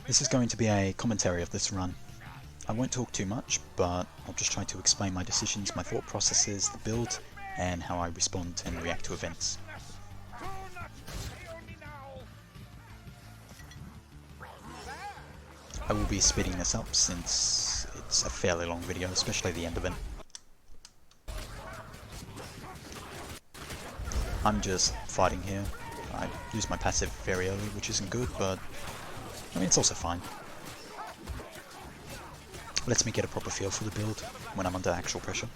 This is going to be a commentary of this run. I won't talk too much, but I'll just try to explain my decisions, my thought processes, the build, and how I respond and react to events. I will be speeding this up since it's a fairly long video, especially the end of it. I'm just fighting here. I use my passive very early, which isn't good, but I mean it's also fine. Lets me get a proper feel for the build when I'm under actual pressure.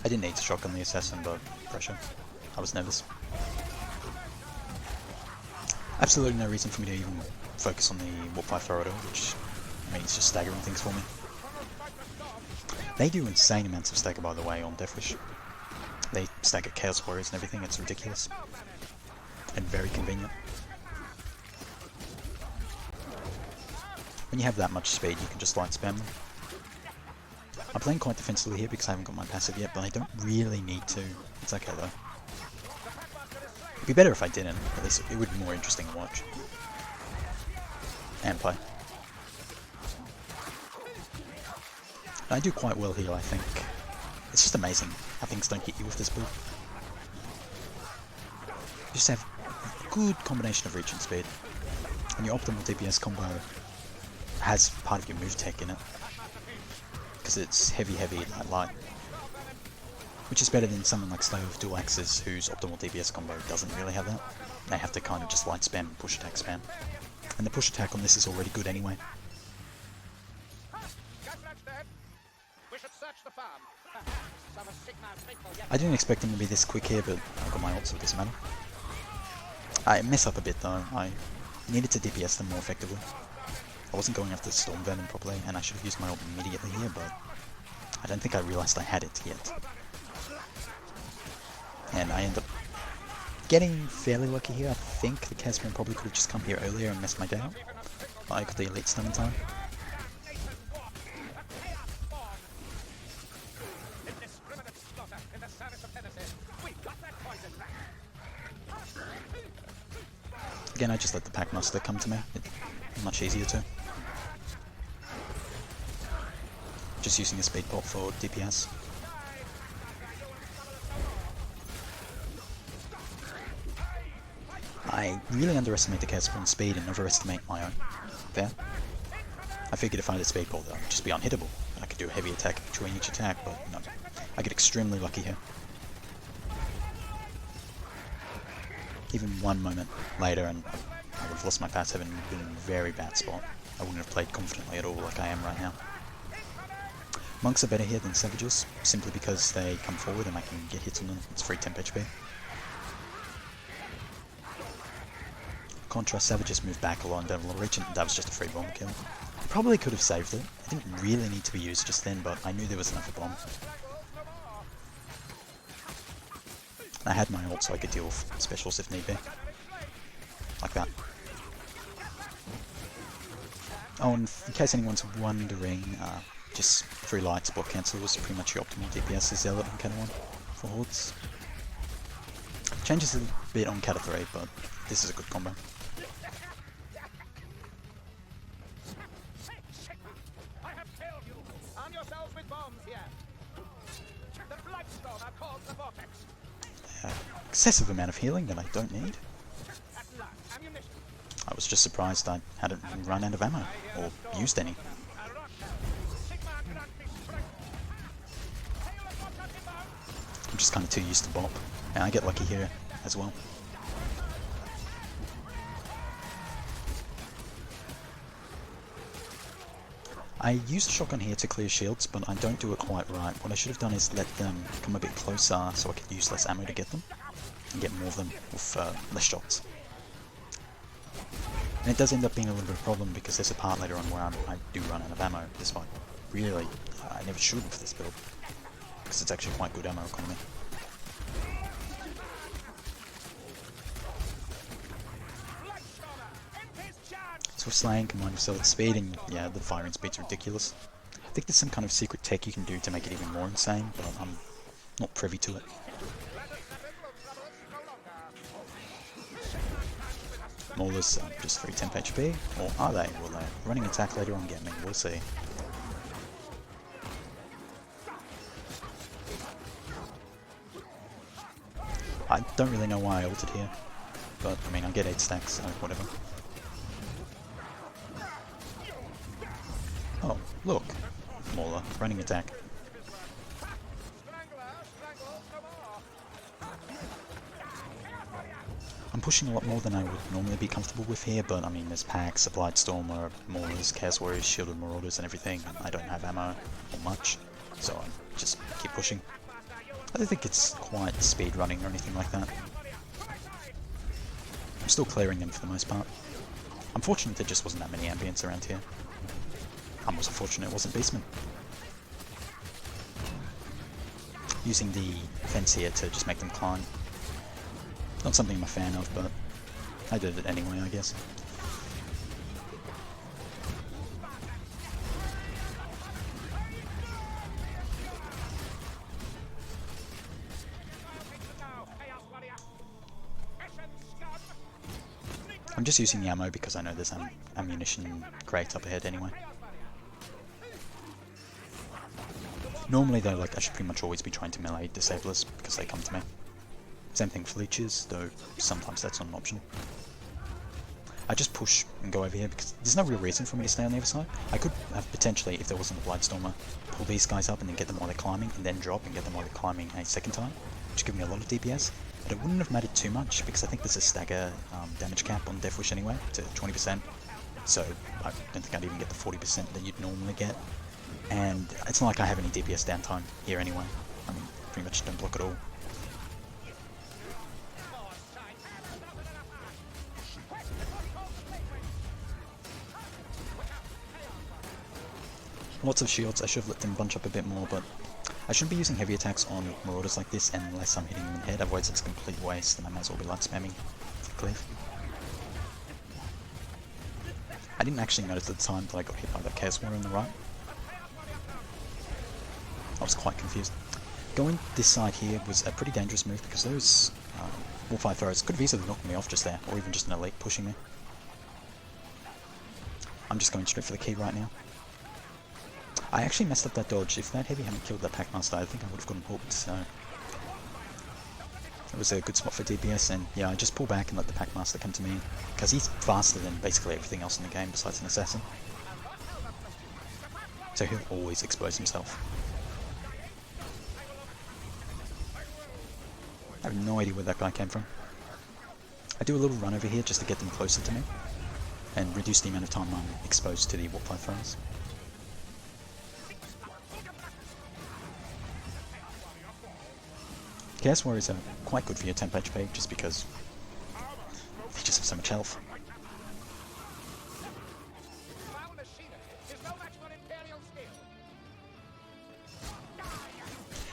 I didn't need to shotgun the assassin, but pressure. I was nervous. Absolutely no reason for me to even focus on the Warp-5 Thrower, which, I mean, it's just staggering things for me. They do insane amounts of stagger, by the way, on Deathwish. They stagger Chaos Warriors and everything, it's ridiculous. And very convenient. When you have that much speed, you can just light spam them. I'm playing quite defensively here because I haven't got my passive yet, but I don't really need to. It's okay though. It'd be better if I didn't, at least it would be more interesting to watch. And play. I do quite well here, I think. It's just amazing how things don't hit you with this build. You just have a good combination of reach and speed. And your optimal DPS combo has part of your move tech in it. Because it's heavy, light. Which is better than someone like Slayer with dual axes, whose optimal DPS combo doesn't really have that. They have to kind of just light spam and push attack spam. And the push attack on this is already good anyway. I didn't expect him to be this quick here, but I got my ult, so it doesn't matter. I mess up a bit though. I needed to DPS them more effectively. I wasn't going after the Storm Venom properly, and I should have used my ult immediately here, but I don't think I realised I had it yet. And I end up getting fairly lucky here. I think the Casper probably could have just come here earlier and messed my day up. I got the elite stun in time. Again, I just let the Packmaster come to me. It's much easier to. Just using a speed pop for DPS. I really underestimate the Casper in speed and overestimate my own. There. I figured if I had a speed pop, I'd just be unhittable. I could do a heavy attack between each attack, but no. I get extremely lucky here. Even one moment later and I would have lost my passive and been in a very bad spot. I wouldn't have played confidently at all like I am right now. Monks are better here than Savages, simply because they come forward and I can get hits on them. It's free temp HP. Contrast, Savages move back a lot and don't have a lot of reach, and that was just a free bomb kill. I probably could have saved it. It didn't really need to be used just then, but I knew there was enough bomb. I had my ult so I could deal with specials if need be. Like that. Oh, and in case anyone's wondering, just 3 lights block cancel was pretty much your optimal DPS as Zealot on Cata 1 for hordes. Changes a bit on Cata 3, but this is a good combo. Excessive amount of healing that I don't need. I was just surprised I hadn't run out of ammo, or used any. I'm just kind of too used to bop, and I get lucky here as well. I use the shotgun here to clear shields, but I don't do it quite right. What I should have done is let them come a bit closer so I could use less ammo to get them, and get more of them with less shots. And it does end up being a little bit of a problem because there's a part later on where I do run out of ammo, despite really, I never should with this build, because it's actually quite good ammo economy. So with slaying combined with Zealot speed, and yeah, the firing speed's ridiculous. I think there's some kind of secret tech you can do to make it even more insane, but I'm not privy to it. Maulers are just 3 temp HP, or are they? Will they running attack later on get me? We'll see. I don't really know why I ulted here, but I mean I get 8 stacks, so whatever. Oh, look! Mauler, running attack. I'm pushing a lot more than I would normally be comfortable with here, but I mean there's packs, a Blightstormer, Maulers, Chaos Warriors, Shielded Marauders and everything, and I don't have ammo or much, so I just keep pushing. I don't think it's quite speed running or anything like that. I'm still clearing them for the most part. I'm fortunate there just wasn't that many ambients around here. I'm also fortunate it wasn't Beastmen. Using the fence here to just make them climb. Not something I'm a fan of, but I did it anyway, I guess. I'm just using the ammo because I know there's an ammunition crate up ahead anyway. Normally though, like I should pretty much always be trying to melee disablers because they come to me. Same thing for leeches, though sometimes that's not an option. I just push and go over here because there's no real reason for me to stay on the other side. I could have potentially, if there wasn't a Blightstormer, pull these guys up and then get them while they're climbing, and then drop and get them while they're climbing a second time, which would give me a lot of DPS. But it wouldn't have mattered too much because I think there's a stagger damage cap on Deathwish anyway, to 20%. So I don't think I'd even get the 40% that you'd normally get. And it's not like I have any DPS downtime here anyway. I mean, pretty much don't block at all. Lots of shields, I should have let them bunch up a bit more, but I shouldn't be using heavy attacks on Marauders like this unless I'm hitting them in the head, otherwise it's a complete waste and I might as well be like spamming Cleave. I didn't actually notice at the time that I got hit by that Chaos Warrior on the right. I was quite confused. Going this side here was a pretty dangerous move because those Wolf-Eye Throwers could have easily knocked me off just there, or even just an elite pushing me. I'm just going straight for the key right now. I actually messed up that dodge. If that heavy hadn't killed that Packmaster, I think I would have gotten hooked, so it was a good spot for DPS, and yeah, I just pull back and let the Packmaster come to me, because he's faster than basically everything else in the game besides an assassin. So he'll always expose himself. I have no idea where that guy came from. I do a little run over here just to get them closer to me, and reduce the amount of time I'm exposed to the Wolf-Eye Throwers. Chaos Warriors are quite good for your temp HP just because they just have so much health.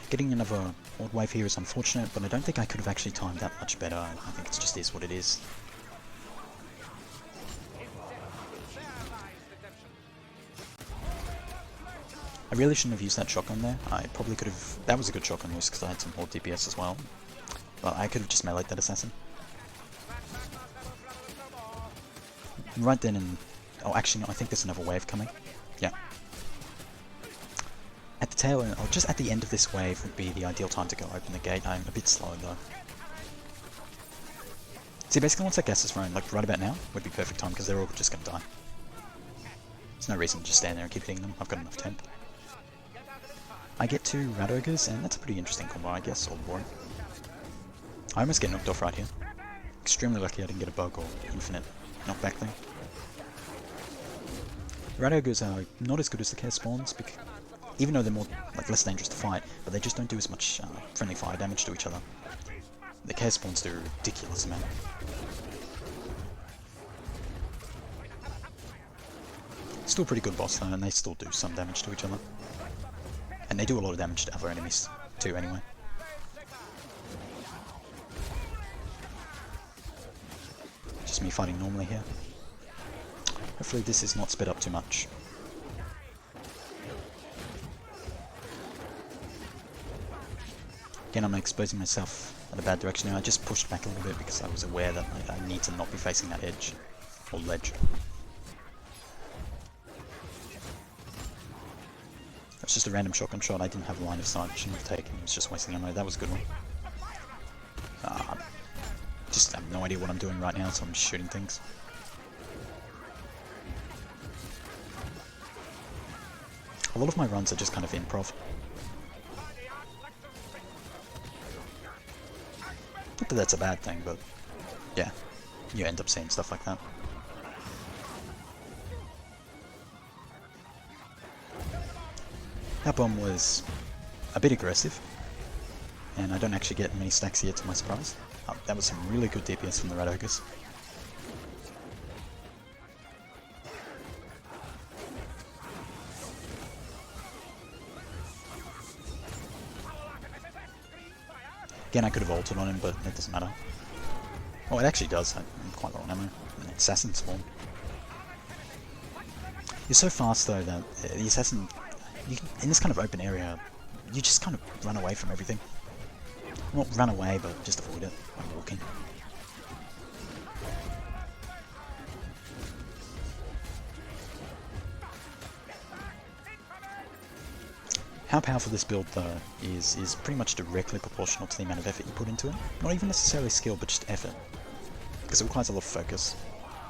Getting another Horde wave here is unfortunate, but I don't think I could have actually timed that much better. I think it just is what it is. I really shouldn't have used that shotgun there. I probably could have... That was a good shotgun use because I had some Horde DPS as well. But I could have just meleeed that assassin. Right then and... Oh, actually no, I think there's another wave coming. Yeah. At the tail end, or just at the end of this wave would be the ideal time to go open the gate. I'm a bit slow though. See, basically once that gas is thrown, like right about now, would be perfect time because they're all just going to die. There's no reason to just stand there and keep hitting them. I've got enough temp. I get 2 Rat Ogres, and that's a pretty interesting combo, I guess, or boring. I almost get knocked off right here. Extremely lucky I didn't get a bug or infinite knockback thing. Rat Ogres are not as good as the Chaos Spawns, because even though they're more, like, less dangerous to fight, but they just don't do as much friendly fire damage to each other. The Chaos Spawns do a ridiculous amount. Still a pretty good boss though, and they still do some damage to each other. And they do a lot of damage to other enemies too anyway. Just me fighting normally here. Hopefully this is not sped up too much. Again, I'm exposing myself at a bad direction. I just pushed back a little bit because I was aware that I need to not be facing that edge or ledge. It's just a random shotgun shot. I didn't have line of sight. Shouldn't have taken. It was just wasting ammo. That was a good one. Just have no idea what I'm doing right now, so I'm just shooting things. A lot of my runs are just kind of improv. Not that that's a bad thing, but yeah, you end up seeing stuff like that. That bomb was a bit aggressive, and I don't actually get many stacks here to my surprise. That was some really good DPS from the Rat Ogres. Again, I could have ulted on him, but it doesn't matter. Oh, it actually does. I'm quite low on ammo. An assassin spawn. You're so fast though that the assassin, in this kind of open area, you just kind of run away from everything. Not run away, but just avoid it by walking. How powerful this build though is pretty much directly proportional to the amount of effort you put into it. Not even necessarily skill, but just effort. Because it requires a lot of focus.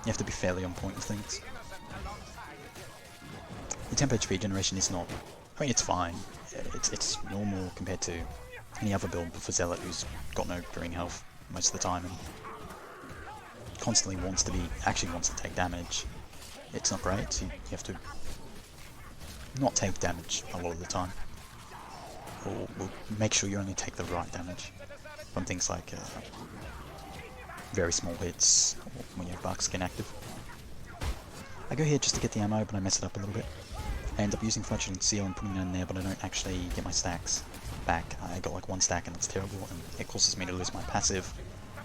You have to be fairly on point with things. The temp HP generation is not... I mean, it's fine. It's normal compared to any other build for Zealot who's got no brewing health most of the time and constantly actually wants to take damage. It's not great, so you have to not take damage a lot of the time. Or make sure you only take the right damage from things like very small hits or when you have Bark Skin active. I go here just to get the ammo, but I mess it up a little bit. I end up using Fletchling Seal and putting it in there, but I don't actually get my stacks back. I got like one stack and it's terrible, and it causes me to lose my passive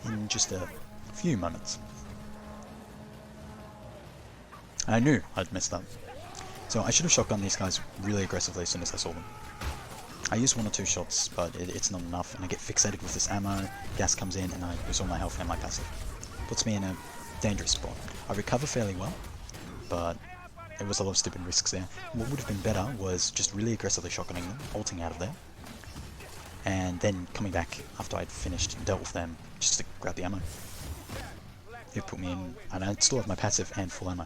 in just a few moments. I knew I'd messed up. So I should have shotgunned these guys really aggressively as soon as I saw them. I used one or two shots, but it's not enough, and I get fixated with this ammo, gas comes in, and I lose all my health and my passive. Puts me in a dangerous spot. I recover fairly well, but there was a lot of stupid risks there. What would have been better was just really aggressively shotgunning them, ulting out of there, and then coming back after I'd finished and dealt with them, just to grab the ammo. It put me in, and I still have my passive and full ammo.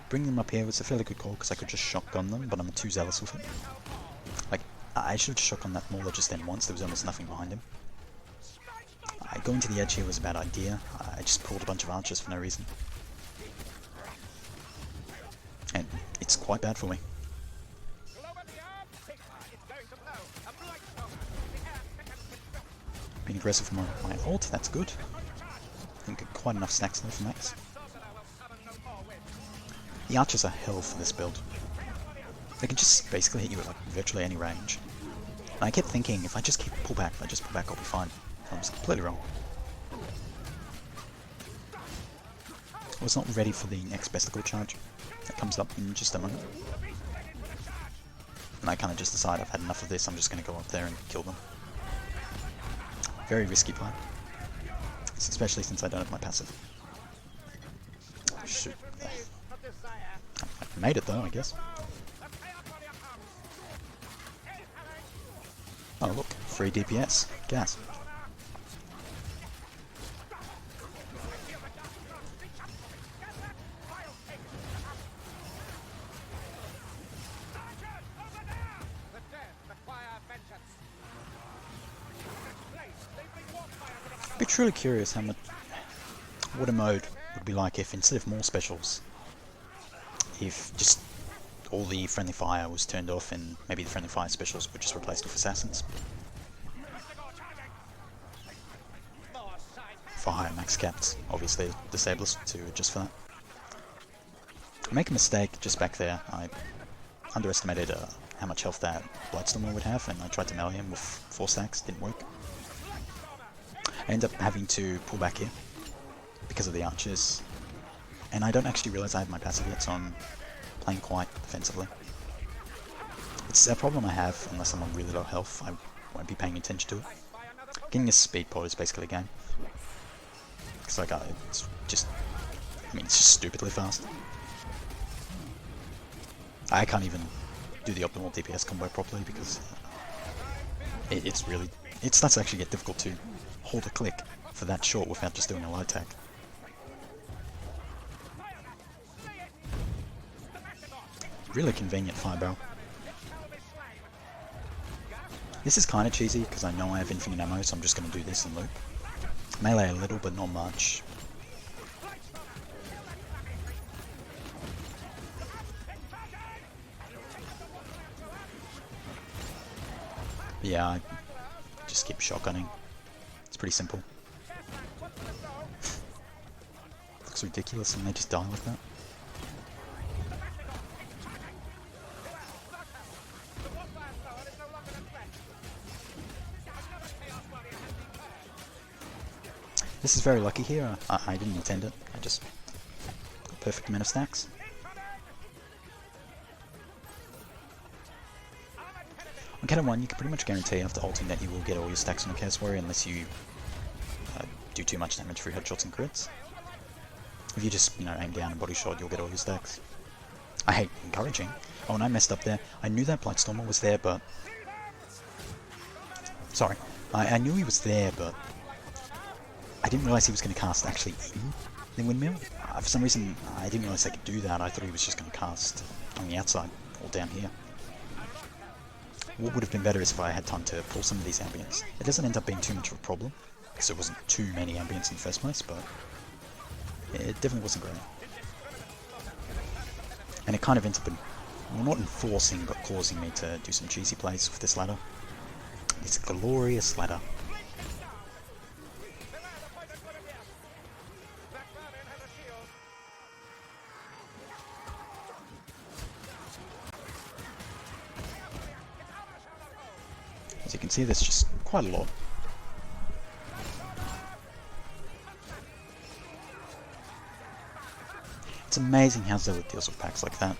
Bringing them up here was a fairly good call because I could just shotgun them, but I'm too zealous with it. Like, I should have just shotgunned that Mauler just then once, there was almost nothing behind him. Going to the edge here was a bad idea. I just pulled a bunch of archers for no reason. And it's quite bad for me. Being aggressive for my ult, that's good. I think quite enough stacks there for max. The archers are hell for this build. They can just basically hit you at like virtually any range. And I kept thinking, if I just pull back, I'll be fine. I was completely wrong. I was not ready for the next besticle charge that comes up in just a moment. And I kind of just decide I've had enough of this, I'm just going to go up there and kill them. Very risky play. Especially since I don't have my passive. Shoot. I made it though, I guess. Oh look, free DPS. Gas. I'd be truly curious what a mode would be like if instead of more specials, if just all the friendly fire was turned off and maybe the friendly fire specials were just replaced with assassins. For higher max caps, obviously disablers to adjust for that. I make a mistake just back there. I underestimated how much health that Blightstormer would have, and I tried to melee him with 4 stacks, didn't work. I end up having to pull back here because of the archers, and I don't actually realise I have my passive yet, so I'm playing quite defensively. It's a problem I have unless I'm on really low health. I won't be paying attention to it. Getting a speed pod is basically a game. Because like, it's just, I mean, it's just stupidly fast. I can't even do the optimal DPS combo properly because it's really, it starts to actually get difficult to hold a click for that short without just doing a light attack. Really convenient fire barrel. This is kind of cheesy because I know I have infinite ammo, so I'm just going to do this and loop. Melee a little, but not much. But yeah, I just keep shotgunning. It's pretty simple. Looks ridiculous and they just die like that. This is very lucky here. I didn't intend it. I just got perfect amount of stacks. On Cata 1, you can pretty much guarantee after ulting that you will get all your stacks on a Chaos Warrior unless you do too much damage through headshots and crits. If you just, aim down and body shot, you'll get all your stacks. I hate encouraging. Oh, and I messed up there. I knew that Blightstormer was there, but... Sorry. I knew he was there, but... I didn't realise he was going to cast actually in the windmill. For some reason, I didn't realise I could do that. I thought he was just going to cast on the outside, or down here. What would have been better is if I had time to pull some of these ambients. It doesn't end up being too much of a problem, because there wasn't too many ambients in the first place, but it definitely wasn't great. And it kind of ends up, well, not enforcing, but causing me to do some cheesy plays with this ladder. This glorious ladder. As you can see, there's just quite a lot. It's amazing how Zealot deals with packs like that.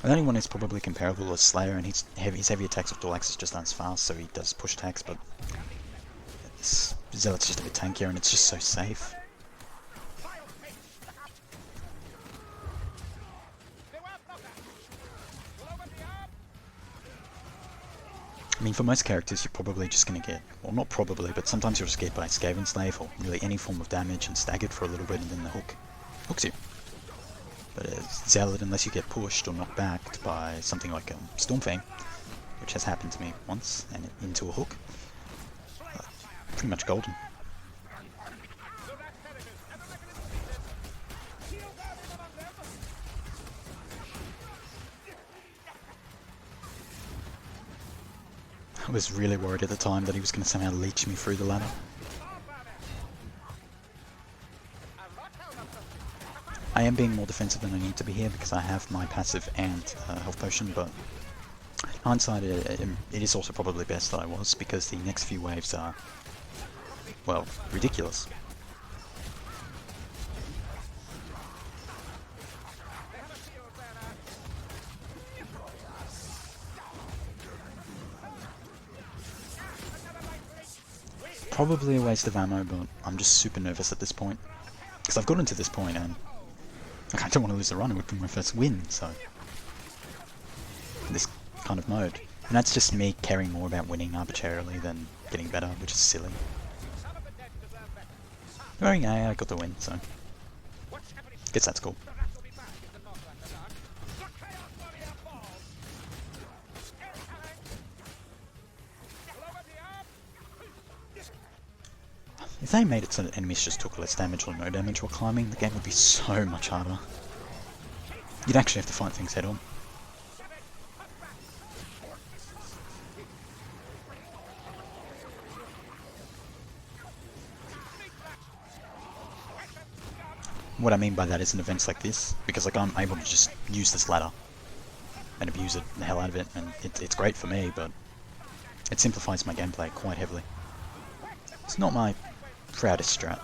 The only one who's probably comparable is Slayer, and his heavy attacks with dual axes just aren't as fast, so he does push attacks, but Zealot's just a bit tankier, and it's just so safe. I mean, for most characters, you're probably just going to get, well, not probably, but sometimes you're just get by Skaven Slave, or really any form of damage, and staggered for a little bit, and then the hook hooks you. But Zealot, unless you get pushed or knocked back by something like Stormfang, which has happened to me once, and into a hook, pretty much golden. I was really worried at the time that he was going to somehow leech me through the ladder. I am being more defensive than I need to be here because I have my passive and health potion, but in hindsight it is also probably best that I was, because the next few waves are, well, ridiculous. Probably a waste of ammo, but I'm just super nervous at this point. Because I've gotten to this point and I don't want to lose the run, it would be my first win, so... this kind of mode. And that's just me caring more about winning arbitrarily than getting better, which is silly. Wearing A, I got the win, so... guess that's cool. If they made it so that enemies just took less damage or no damage while climbing, the game would be so much harder. You'd actually have to fight things head on. What I mean by that is in events like this, because like I'm able to just use this ladder and abuse it the hell out of it, and it's great for me, but it simplifies my gameplay quite heavily. It's not my proudest strat.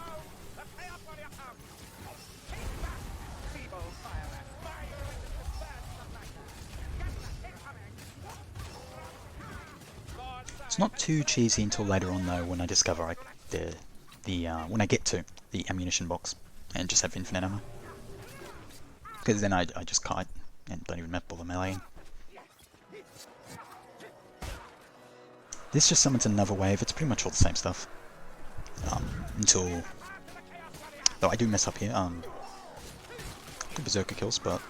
It's not too cheesy until later on though, when I discover when I get to the ammunition box and just have infinite ammo. Because then I just kite and don't even bother meleeing. This just summons another wave. It's pretty much all the same stuff. Until... Though I do mess up here. Good berserker kills, but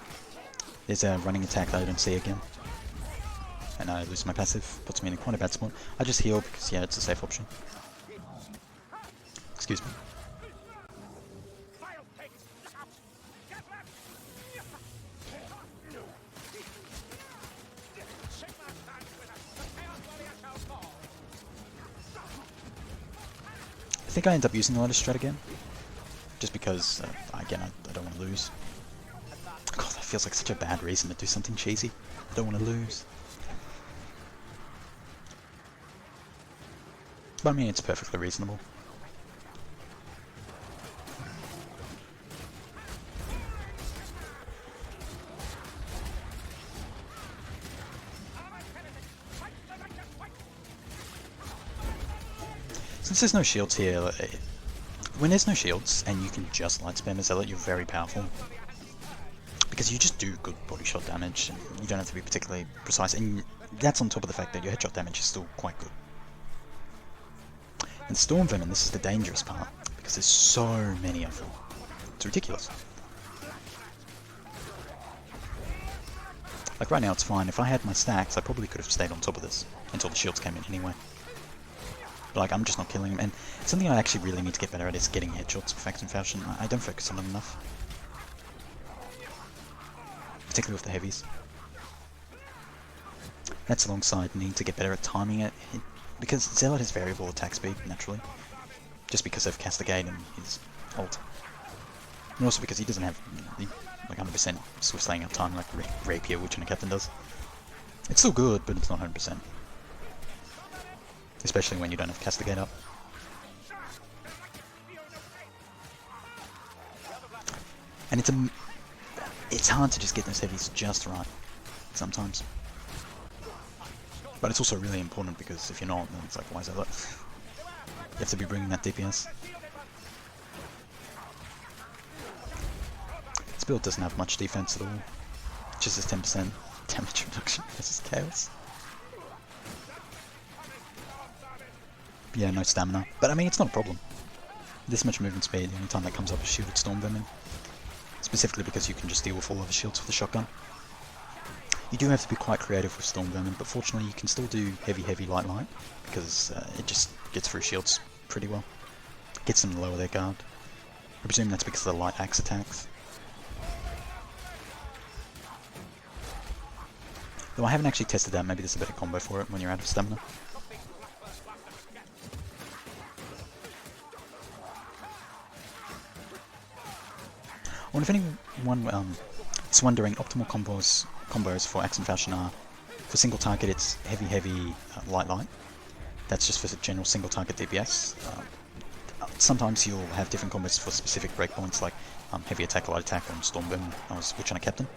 there's a running attack that I don't see again. And I lose my passive. Puts me in quite a bad spot. I just heal because, yeah, it's a safe option. Excuse me. I think I end up using the ladder strat again, just because, again, I don't want to lose. God, that feels like such a bad reason to do something cheesy. I don't want to lose. But I mean, it's perfectly reasonable. Since there's no shields here, when there's no shields and you can just light spam a Zealot, you're very powerful. Because you just do good body shot damage, and you don't have to be particularly precise, and that's on top of the fact that your headshot damage is still quite good. And Storm Vermin, this is the dangerous part, because there's so many of them. It's ridiculous. Like right now it's fine, if I had my stacks I probably could have stayed on top of this until the shields came in anyway. But like, I'm just not killing them, and something I actually really need to get better at is getting headshots perfect in fashion. I don't focus on them enough. Particularly with the heavies. That's alongside needing to get better at timing it, because Zealot has variable attack speed, naturally. Just because of Castigate and his ult. And also because he doesn't have like 100% Swift slaying up time like Rapier, which a captain does. It's still good, but it's not 100%. Especially when you don't have Castigate up. And it's hard to just get those heavies just right, sometimes. But it's also really important because if you're not, then it's like, why is that? You have to be bringing that DPS. This build doesn't have much defense at all. Just this 10% damage reduction versus Chaos. Yeah, no stamina. But I mean, it's not a problem. This much movement speed, the only time that comes up is shielded Storm Vermin. Specifically because you can just deal with all of the shields with the shotgun. You do have to be quite creative with Storm Vermin, but fortunately you can still do heavy, light, because it just gets through shields pretty well. Gets them to lower their guard. I presume that's because of the light axe attacks. Though I haven't actually tested that, maybe there's a better combo for it when you're out of stamina. I wonder if anyone is wondering, optimal combos for Axe and Fashion are, for single target it's heavy, light. That's just for general single target DPS. Sometimes you'll have different combos for specific breakpoints like heavy attack, light attack on Storm Vermin, I was switching on a captain.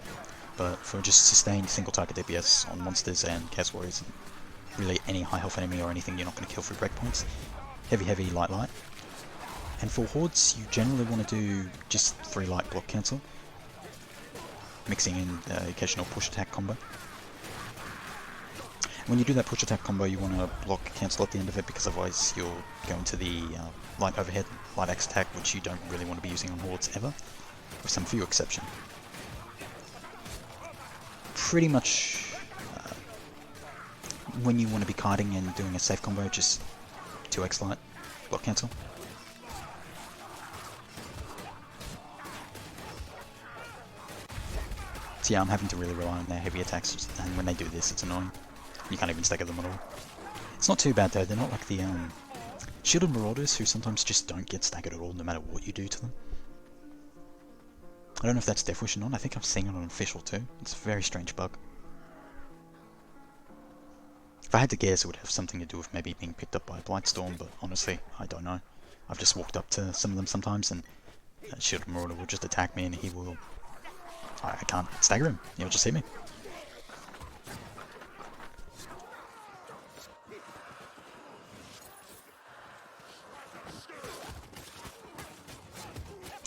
But for just sustained single target DPS on monsters and Chaos Warriors, and really any high health enemy or anything you're not going to kill through breakpoints, heavy, light. And for hordes, you generally want to do just 3 light block cancel, mixing in the occasional push attack combo. When you do that push attack combo, you want to block cancel at the end of it, because otherwise you'll go into the light overhead, light axe attack, which you don't really want to be using on hordes ever, with some few exceptions. Pretty much when you want to be kiting and doing a safe combo, just 2x light block cancel. So yeah, I'm having to really rely on their heavy attacks, and when they do this, it's annoying. You can't even stagger them at all. It's not too bad though, they're not like the shielded marauders who sometimes just don't get staggered at all no matter what you do to them. I don't know if that's Deathwish or not, I think I'm seeing it on official too. It's a very strange bug. If I had to guess, it would have something to do with maybe being picked up by a Blightstorm, but honestly, I don't know. I've just walked up to some of them sometimes, and a shielded marauder will just attack me and he will... I can't stagger him, he'll just hit me.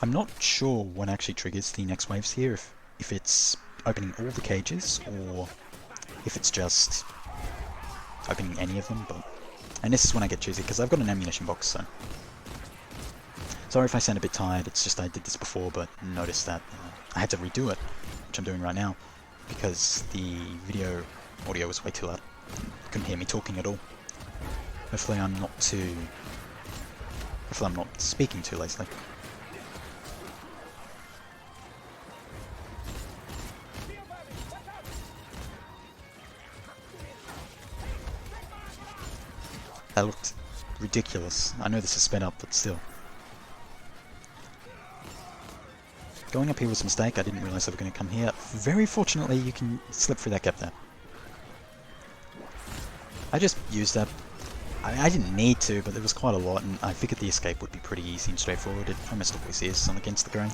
I'm not sure what actually triggers the next waves here, if it's opening all the cages, or if it's just opening any of them, and this is when I get choosy, because I've got an ammunition box, so... Sorry if I sound a bit tired, it's just I did this before, but noticed that I had to redo it, which I'm doing right now, because the video audio was way too loud. You couldn't hear me talking at all. Hopefully I'm not speaking too lazily. That looked ridiculous. I know this is sped up, but still. Going up here was a mistake. I didn't realise they were going to come here. Very fortunately, you can slip through that gap there. I just used that. I didn't need to, but there was quite a lot, and I figured the escape would be pretty easy and straightforward. It almost always is against the grain.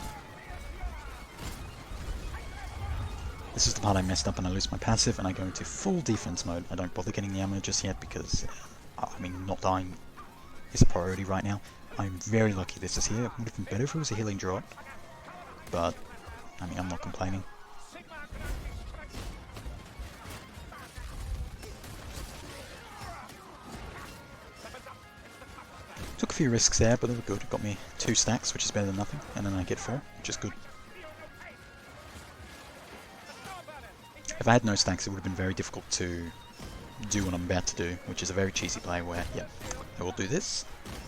This is the part I messed up and I lose my passive, and I go into full defense mode. I don't bother getting the ammo just yet because, I mean, not dying is a priority right now. I'm very lucky this is here. It would have been better if it was a healing drop, but, I mean, I'm not complaining. Took a few risks there, but they were good. It got me 2 stacks, which is better than nothing, and then I get 4, which is good. If I had no stacks, it would have been very difficult to do what I'm about to do, which is a very cheesy play where, yeah, I will do this,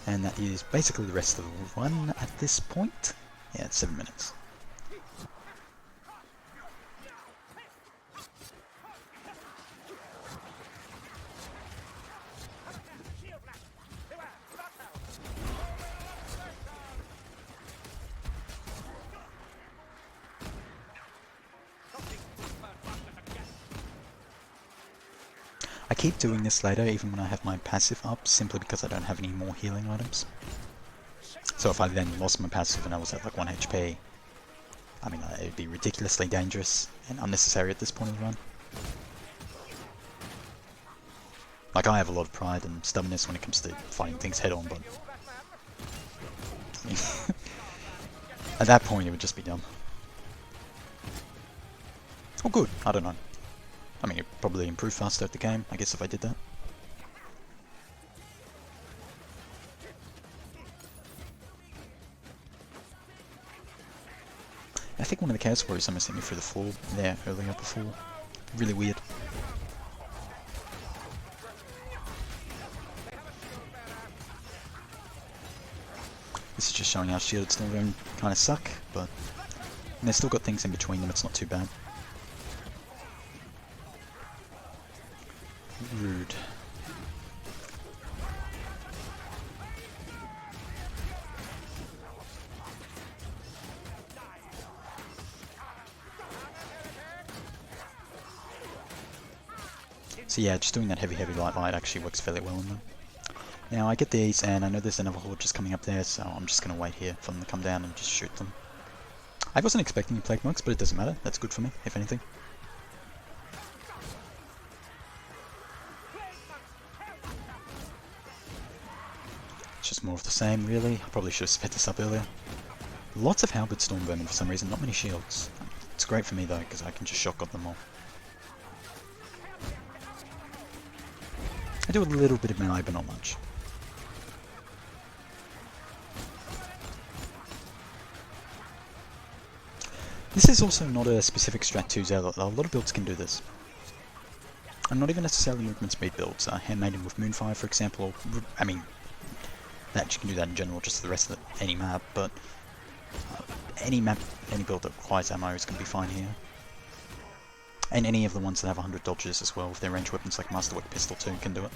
and that is basically the rest of the run at this point. Yeah, it's 7 minutes. I keep doing this later even when I have my passive up, simply because I don't have any more healing items. So if I then lost my passive and I was at like 1 HP, I mean, it would be ridiculously dangerous and unnecessary at this point in the run. Like, I have a lot of pride and stubbornness when it comes to fighting things head on, but... I mean, at that point it would just be dumb. Oh good, I don't know. I mean, it'd probably improve faster at the game, I guess, if I did that. I think one of the Chaos Warriors almost hit me through the floor there earlier before. Really weird. This is just showing how shielded Stormvermin kind of suck, but they've still got things in between them, it's not too bad. Rude. So yeah, just doing that heavy light actually works fairly well in them. Now I get these, and I know there's another horde just coming up there, so I'm just going to wait here for them to come down and just shoot them. I wasn't expecting Plague Monks, but it doesn't matter. That's good for me, if anything. It's just more of the same, really. I probably should have sped this up earlier. Lots of Halberd Stormvermin for some reason, not many shields. It's great for me though, because I can just shotgun them all. I do a little bit of melee, but not much. This is also not a specific strat to Zealot. A lot of builds can do this. And not even necessarily movement speed builds. Handmaiden with Moonfire, for example, or, I mean, that you can do that in general, just the rest of any map, but any map, any build that requires ammo is going to be fine here. And any of the ones that have 100 dodges as well, with their ranged weapons like Masterwork Pistol 2 can do it.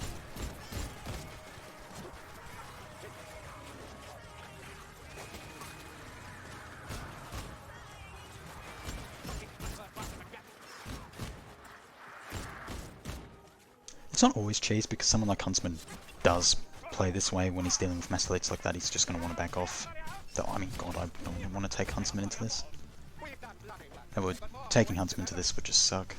It's not always cheese, because someone like Huntsman does play this way when he's dealing with mass elites like that. He's just going to want to back off. Though, I mean, God, I don't even want to take Huntsman into this. Taking Huntsman to this would just suck.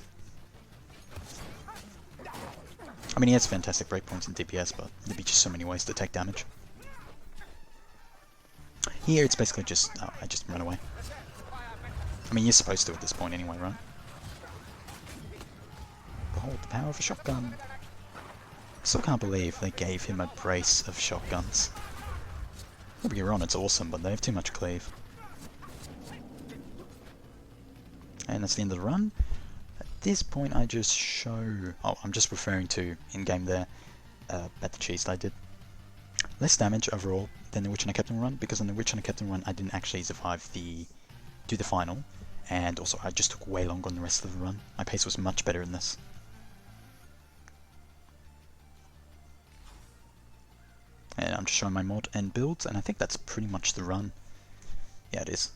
I mean, he has fantastic breakpoints and DPS, but there'd be just so many ways to take damage. Here it's basically just, oh, I just run away. I mean, you're supposed to at this point anyway, right? Behold the power of a shotgun. Still can't believe they gave him a brace of shotguns. Don't get me wrong, it's awesome, but they have too much cleave. And that's the end of the run. At this point I just show... Oh, I'm just referring to in-game there, at the cheese I did. Less damage overall than the Witch and a Captain run, because on the Witch and a Captain run I didn't actually survive do the final, and also I just took way longer on the rest of the run. My pace was much better in this. And I'm just showing my mod and builds, and I think that's pretty much the run. Yeah, it is.